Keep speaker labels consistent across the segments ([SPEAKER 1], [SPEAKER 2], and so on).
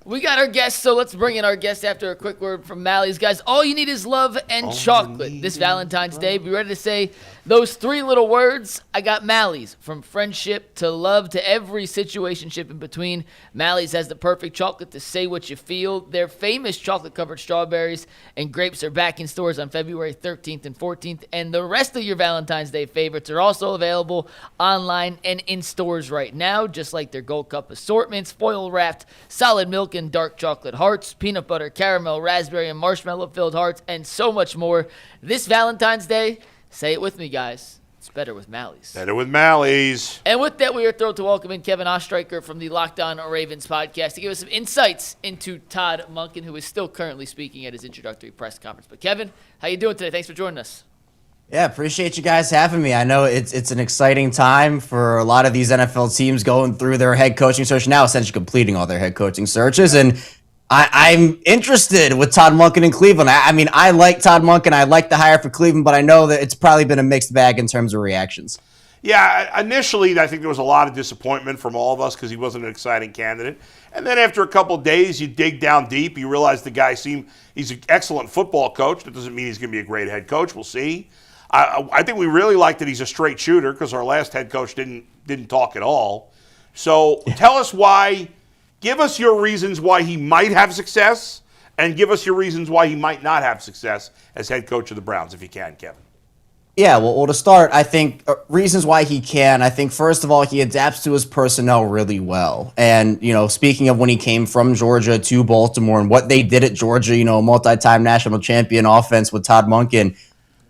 [SPEAKER 1] We got our guest, so let's bring in our guest after a quick word from Malley's. Guys, all you need is love and chocolate this Valentine's Day. Be ready to say those three little words. I got Malley's. From friendship to love to every situationship in between, Malley's has the perfect chocolate to say what you feel. Their famous chocolate-covered strawberries and grapes are back in stores on February 13th and 14th, and the rest of your Valentine's Day favorites are also available online and in stores right now, just like their Gold Cup assortments, foil-wrapped solid milk and dark chocolate hearts, peanut butter, caramel, raspberry, and marshmallow-filled hearts, and so much more. This Valentine's Day, say it with me, guys, it's better with Malley's.
[SPEAKER 2] Better with Malley's.
[SPEAKER 1] And with that, we are thrilled to welcome in Kevin Oestricher from the Locked On Ravens podcast to give us some insights into Todd Monken, who is still currently speaking at his introductory press conference. But Kevin, how you doing today? Thanks for joining us.
[SPEAKER 3] Yeah, appreciate you guys having me. I know it's an exciting time for a lot of these NFL teams going through their head coaching search now, essentially completing all their head coaching searches. And I'm interested with Todd Monken in Cleveland. I mean, I like Todd Monken. I like the hire for Cleveland, but I know that it's probably been a mixed bag in terms of reactions.
[SPEAKER 2] Yeah, initially I think there was a lot of disappointment from all of us because he wasn't an exciting candidate. And then after a couple of days, you dig down deep, you realize the guy he's an excellent football coach. That doesn't mean he's going to be a great head coach. We'll see. I think we really like that he's a straight shooter because our last head coach didn't talk at all. So tell us why. Give us your reasons why he might have success, and give us your reasons why he might not have success as head coach of the Browns, if you can, Kevin.
[SPEAKER 3] Yeah, well, to start, I think reasons why he can. I think, first of all, he adapts to his personnel really well. And, speaking of when he came from Georgia to Baltimore and what they did at Georgia, a multi-time national champion offense with Todd Monken,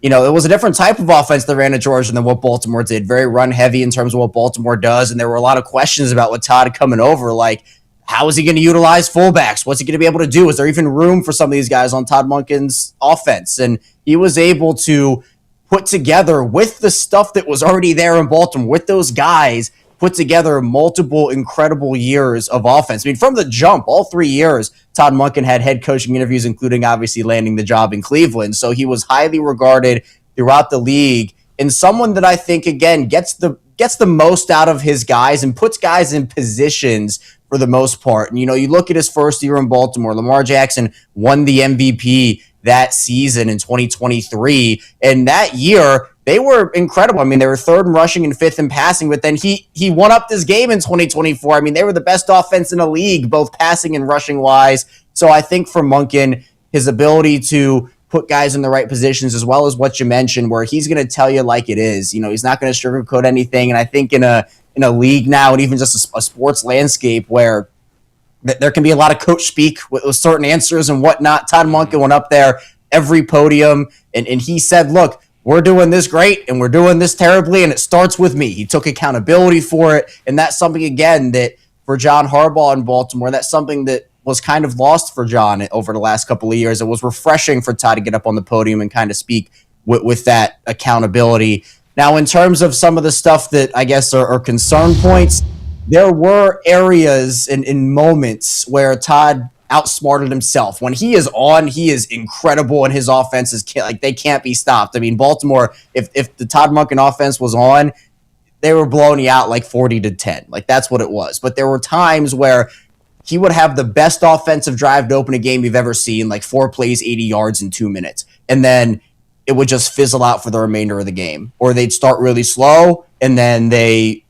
[SPEAKER 3] it was a different type of offense that ran at Georgia than what Baltimore did. Very run-heavy in terms of what Baltimore does, and there were a lot of questions about what Todd coming over, like, how is he going to utilize fullbacks? What's he going to be able to do? Is there even room for some of these guys on Todd Monken's offense? And he was able to put together, with the stuff that was already there in Baltimore, with those guys, put together multiple incredible years of offense. I mean, from the jump, all 3 years, Todd Monken had head coaching interviews, including obviously landing the job in Cleveland. So he was highly regarded throughout the league, and someone that I think, again, gets the most out of his guys and puts guys in positions for the most part. And, you look at his first year in Baltimore, Lamar Jackson won the MVP that season in 2023. And that year, they were incredible. I mean, they were third in rushing and fifth in passing, but then he won up this game in 2024. I mean, they were the best offense in the league, both passing and rushing wise. So I think for Monken, his ability to put guys in the right positions, as well as what you mentioned, where he's going to tell you like it is. He's not going to sugarcoat anything. And I think in a league now, and even just a sports landscape where there can be a lot of coach speak with certain answers and whatnot, Todd Monken went up there every podium, and he said, look, we're doing this great and we're doing this terribly, and it starts with me. He took accountability for it, and that's something, again, that for John Harbaugh in Baltimore, that's something that was kind of lost for John over the last couple of years. It was refreshing for Todd to get up on the podium and kind of speak with that accountability. Now, in terms of some of the stuff that I guess are concern points, there were areas and moments where Todd outsmarted himself. When he is on, he is incredible, and his offenses they can't be stopped. I mean, Baltimore, if the Todd Monken offense was on, they were blowing you out like 40-10. Like, that's what it was. But there were times where he would have the best offensive drive to open a game you've ever seen, like 4 plays, 80 yards in 2 minutes. And then it would just fizzle out for the remainder of the game. Or they'd start really slow, and then they'd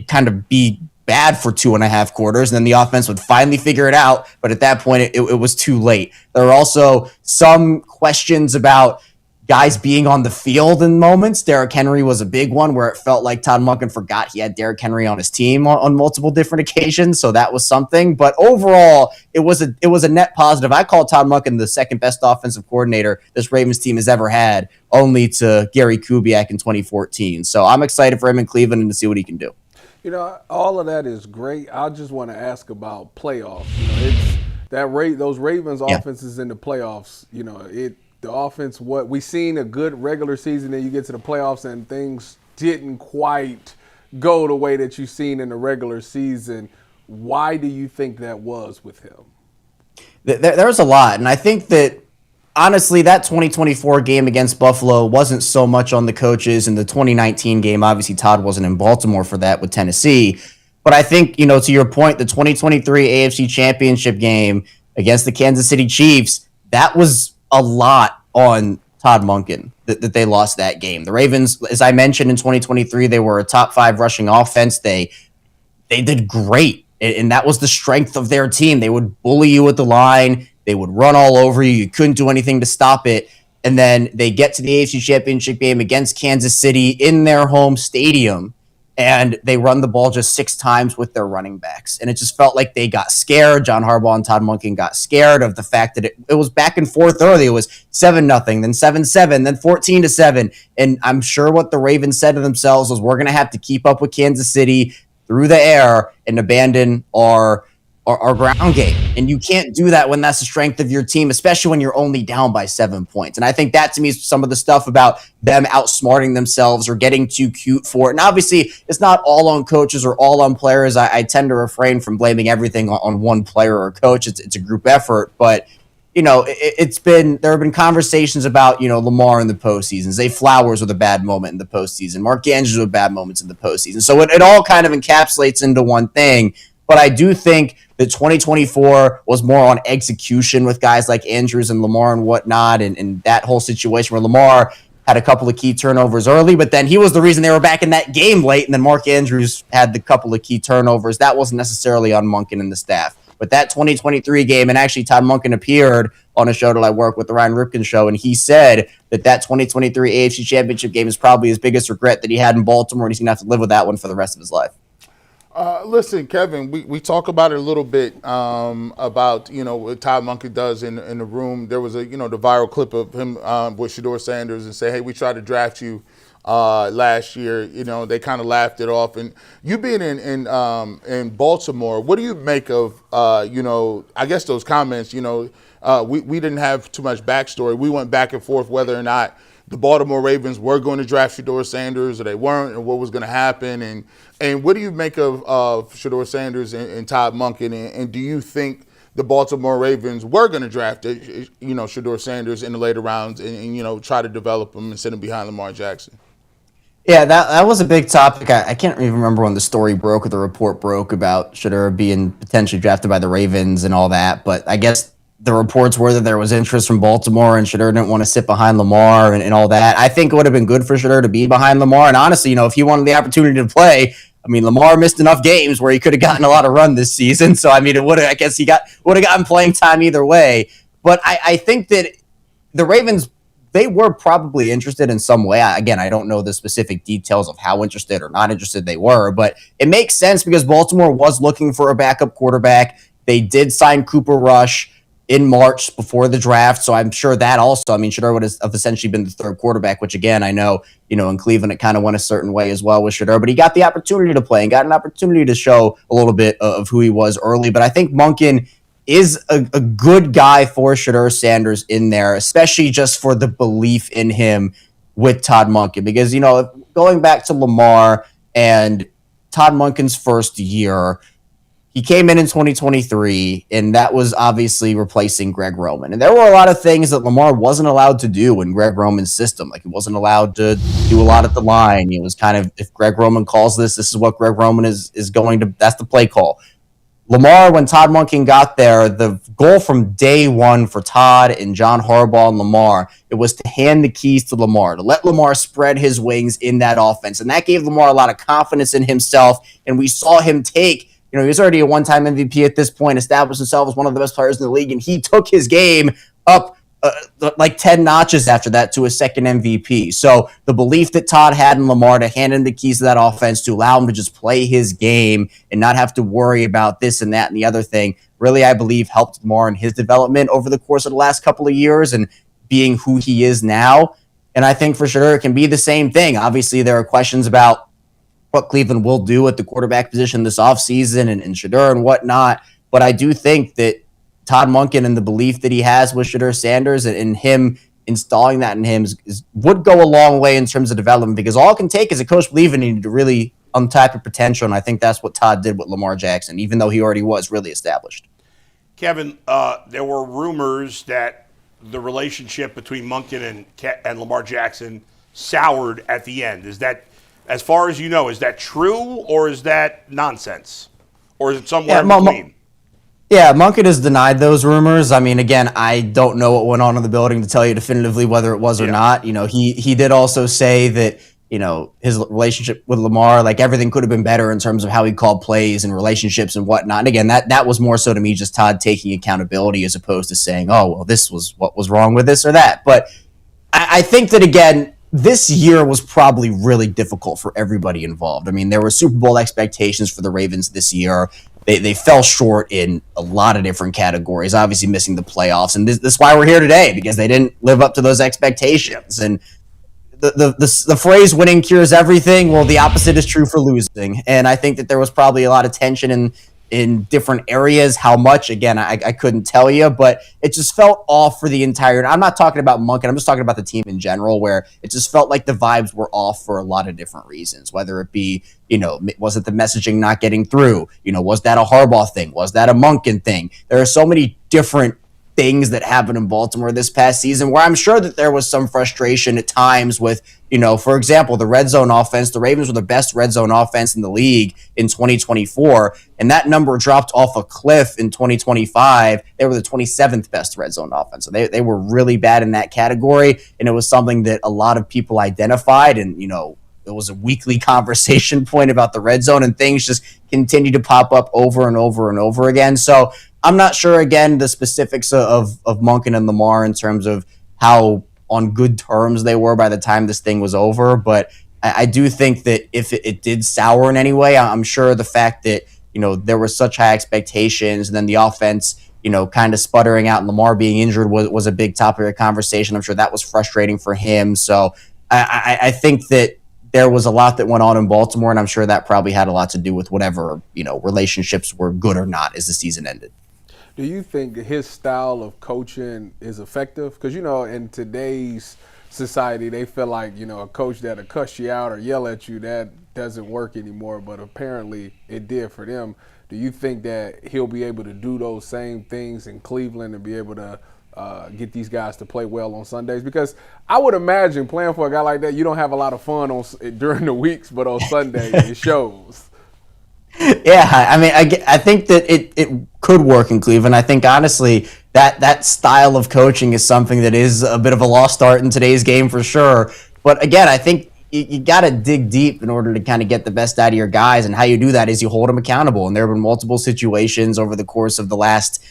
[SPEAKER 3] kind of be bad for 2.5 quarters, and then the offense would finally figure it out. But at that point, it was too late. There were also some questions about guys being on the field in moments. Derrick Henry was a big one where it felt like Todd Monken forgot he had Derrick Henry on his team on multiple different occasions. So that was something. But overall, it was a net positive. I call Todd Monken the second best offensive coordinator this Ravens team has ever had, only to Gary Kubiak in 2014. So I'm excited for him in Cleveland and to see what he can do.
[SPEAKER 4] All of that is great. I just want to ask about playoffs. It's those Ravens offenses in the playoffs. The offense, what we seen a good regular season, then you get to the playoffs and things didn't quite go the way that you've seen in the regular season. Why do you think that was with him?
[SPEAKER 3] There's a lot, and I think that honestly, that 2024 game against Buffalo wasn't so much on the coaches. In the 2019 game, obviously Todd wasn't in Baltimore for that with Tennessee. But I think, to your point, the 2023 AFC Championship game against the Kansas City Chiefs, that was a lot on Todd Monken that they lost that game. The Ravens, as I mentioned, in 2023, they were a top 5 rushing offense. They did great, and that was the strength of their team. They would bully you at the line. They would run all over you. You couldn't do anything to stop it. And then they get to the AFC Championship game against Kansas City in their home stadium, and they run the ball just 6 times with their running backs. And it just felt like they got scared. John Harbaugh and Todd Monken got scared of the fact that it was back and forth early. It was 7-0, then 7-7, then 14-7. And I'm sure what the Ravens said to themselves was, we're going to have to keep up with Kansas City through the air and abandon our ground game. And you can't do that when that's the strength of your team, especially when you're only down by 7 points. And I think that, to me, is some of the stuff about them outsmarting themselves or getting too cute for it. And obviously, it's not all on coaches or all on players. I tend to refrain from blaming everything on one player or coach. It's a group effort. But, there have been conversations about, Lamar in the postseason, Zay Flowers with a bad moment in the postseason, Mark Andrews with bad moments in the postseason. So it all kind of encapsulates into one thing. But I do think that 2024 was more on execution with guys like Andrews and Lamar and whatnot, and that whole situation where Lamar had a couple of key turnovers early, but then he was the reason they were back in that game late, and then Mark Andrews had the couple of key turnovers. That wasn't necessarily on Monken and the staff. But that 2023 game, and actually Todd Monken appeared on a show that I work with, the Ryan Ripken Show, and he said that 2023 AFC Championship game is probably his biggest regret that he had in Baltimore, and he's going to have to live with that one for the rest of his life.
[SPEAKER 5] Listen, Kevin, we talk about it a little bit about, what Todd Monken does in the room. There was the viral clip of him with Shedeur Sanders and say, hey, we tried to draft you last year. They kind of laughed it off. And you being in Baltimore, what do you make of, I guess those comments? We didn't have too much backstory. We went back and forth whether or not the Baltimore Ravens were going to draft Shedeur Sanders or they weren't, and what was going to happen. And what do you make of Shedeur Sanders and Todd Monken? And do you think the Baltimore Ravens were going to draft Shedeur Sanders in the later rounds and try to develop him and sit him behind Lamar Jackson?
[SPEAKER 3] Yeah, that was a big topic. I can't even remember when the story broke or the report broke about Shedeur being potentially drafted by the Ravens and all that. But I guess the reports were that there was interest from Baltimore and Shedeur didn't want to sit behind Lamar and all that. I think it would have been good for Shedeur to be behind Lamar. And honestly, if he wanted the opportunity to play, Lamar missed enough games where he could have gotten a lot of run this season. So, it would have, I guess would have gotten playing time either way. But I think that the Ravens, they were probably interested in some way. Again, I don't know the specific details of how interested or not interested they were, but it makes sense because Baltimore was looking for a backup quarterback. They did sign Cooper Rush in March before the draft, so I'm sure that also, Shedeur would have essentially been the third quarterback, which again, I know, in Cleveland it kind of went a certain way as well with Shedeur, but he got the opportunity to play and got an opportunity to show a little bit of who he was early. But I think Monken is a good guy for Shedeur Sanders in there, especially just for the belief in him with Todd Monken. Because, going back to Lamar and Todd Monken's first year, he came in 2023, and that was obviously replacing Greg Roman. And there were a lot of things that Lamar wasn't allowed to do in Greg Roman's system. Like, he wasn't allowed to do a lot at the line. It was kind of, if Greg Roman calls this is what Greg Roman is going to, that's the play call. Lamar, when Todd Monken got there, the goal from day one for Todd and John Harbaugh and Lamar, it was to hand the keys to Lamar, to let Lamar spread his wings in that offense. And that gave Lamar a lot of confidence in himself. And we saw him take, he was already a one-time MVP at this point, established himself as one of the best players in the league, and he took his game up like 10 notches after that to a second MVP. So the belief that Todd had in Lamar to hand him the keys to that offense, to allow him to just play his game and not have to worry about this and that and the other thing, really, I believe, helped Lamar in his development over the course of the last couple of years and being who he is now. And I think for sure it can be the same thing. Obviously, there are questions about what Cleveland will do at the quarterback position this offseason and Shedeur and whatnot. But I do think that Todd Monken and the belief that he has with Shedeur Sanders and him installing that in him would go a long way in terms of development, because all it can take is a coach believing in you to really untap your potential. And I think that's what Todd did with Lamar Jackson, even though he already was really established.
[SPEAKER 2] Kevin, there were rumors that the relationship between Monken and Lamar Jackson soured at the end. Is that as far as you know. Is that true or is that nonsense? Or is it somewhere in
[SPEAKER 3] Yeah,
[SPEAKER 2] between?
[SPEAKER 3] Yeah, Monken has denied those rumors. I mean, again, I don't know what went on in the building to tell you definitively whether it was or not. You know, he did also say that, you know, his relationship with Lamar, like everything could have been better in terms of how he called plays and relationships and whatnot. And again, that was more so to me just Todd taking accountability as opposed to saying, oh, well, this was what was wrong with this or that. But I think that, again, this year was probably really difficult for everybody involved. I mean, there were Super Bowl expectations for the Ravens this year. They fell short in a lot of different categories, obviously missing the playoffs. And this is why we're here today, because they didn't live up to those expectations. And the phrase winning cures everything, well, the opposite is true for losing. And I think that there was probably a lot of tension in different areas. How much, again, I couldn't tell you, but it just felt off for the entire. I'm not talking about Monken. I'm just talking about the team in general, where it just felt like the vibes were off for a lot of different reasons, whether it be, you know, was it the messaging not getting through? You know, was that a Harbaugh thing? Was that a Monken thing? There are so many different things that happened in Baltimore this past season where I'm sure that there was some frustration at times with, you know, for example, the red zone offense. The Ravens were the best red zone offense in the league in 2024, and that number dropped off a cliff in 2025. They were the 27th best red zone offense. So they were really bad in that category, and it was something that a lot of people identified, and, you know, it was a weekly conversation point about the red zone, and things just continue to pop up over and over and over again. So I'm not sure, again, the specifics of Monken and Lamar in terms of how on good terms they were by the time this thing was over. But I do think that if it did sour in any way, I'm sure the fact that, you know, there were such high expectations and then the offense, you know, kind of sputtering out and Lamar being injured was a big topic of conversation. I'm sure that was frustrating for him. So I think that there was a lot that went on in Baltimore, and I'm sure that probably had a lot to do with whatever, you know, relationships were good or not as the season ended.
[SPEAKER 4] Do you think his style of coaching is effective? Because, you know, in today's society, they feel like, you know, a coach that'll cuss you out or yell at you, that doesn't work anymore. But apparently it did for them. Do you think that he'll be able to do those same things in Cleveland and be able to get these guys to play well on Sundays? Because I would imagine playing for a guy like that, you don't have a lot of fun during the weeks, but on Sunday it shows.
[SPEAKER 3] Yeah, I mean, I think that it could work in Cleveland. I think, honestly, that style of coaching is something that is a bit of a lost art in today's game for sure. But again, I think you got to dig deep in order to kind of get the best out of your guys. And how you do that is you hold them accountable. And there have been multiple situations over the course of the last,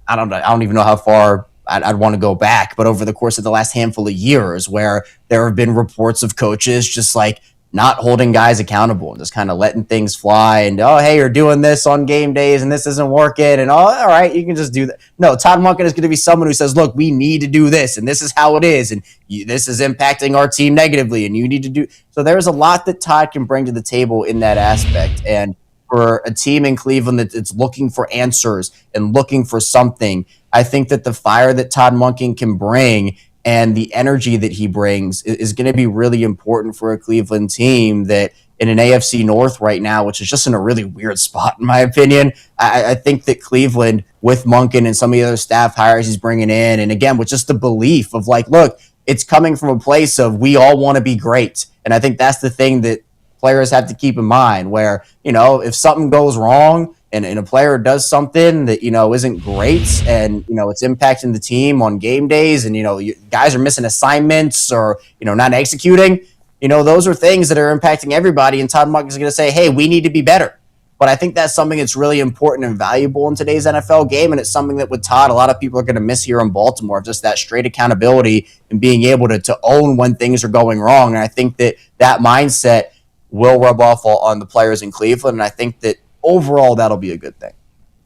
[SPEAKER 3] I don't even know how far I'd want to go back, but over the course of the last handful of years where there have been reports of coaches just like not holding guys accountable and just kind of letting things fly and, oh, hey, you're doing this on game days and this isn't working and, oh, all right, you can just do that. No, Todd Monken is going to be someone who says, look, we need to do this and this is how it is and this is impacting our team negatively and you need to do. So there's a lot that Todd can bring to the table in that aspect. And for a team in Cleveland that's looking for answers and looking for something, I think that the fire that Todd Monken can bring and the energy that he brings is going to be really important for a Cleveland team that in an AFC North right now, which is just in a really weird spot, in my opinion. I think that Cleveland, with Monken and some of the other staff hires he's bringing in, and again, with just the belief of like, look, it's coming from a place of we all want to be great. And I think that's the thing that players have to keep in mind where, you know, if something goes wrong, and a player does something that, you know, isn't great and, you know, it's impacting the team on game days and, you know, guys are missing assignments or, you know, not executing, you know, those are things that are impacting everybody. And Todd Monken is going to say, hey, we need to be better. But I think that's something that's really important and valuable in today's NFL game. And it's something that with Todd, a lot of people are going to miss here in Baltimore, just that straight accountability and being able to own when things are going wrong. And I think that mindset will rub off on the players in Cleveland. And I think that overall, that'll be a good thing.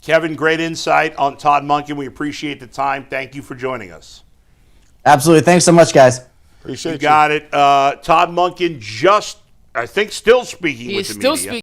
[SPEAKER 2] Kevin, great insight on Todd Monken. We appreciate the time. Thank you for joining us.
[SPEAKER 3] Absolutely. Thanks so much, guys.
[SPEAKER 2] Appreciate you. Got it. Todd Monken just, I think, still speaking with the media.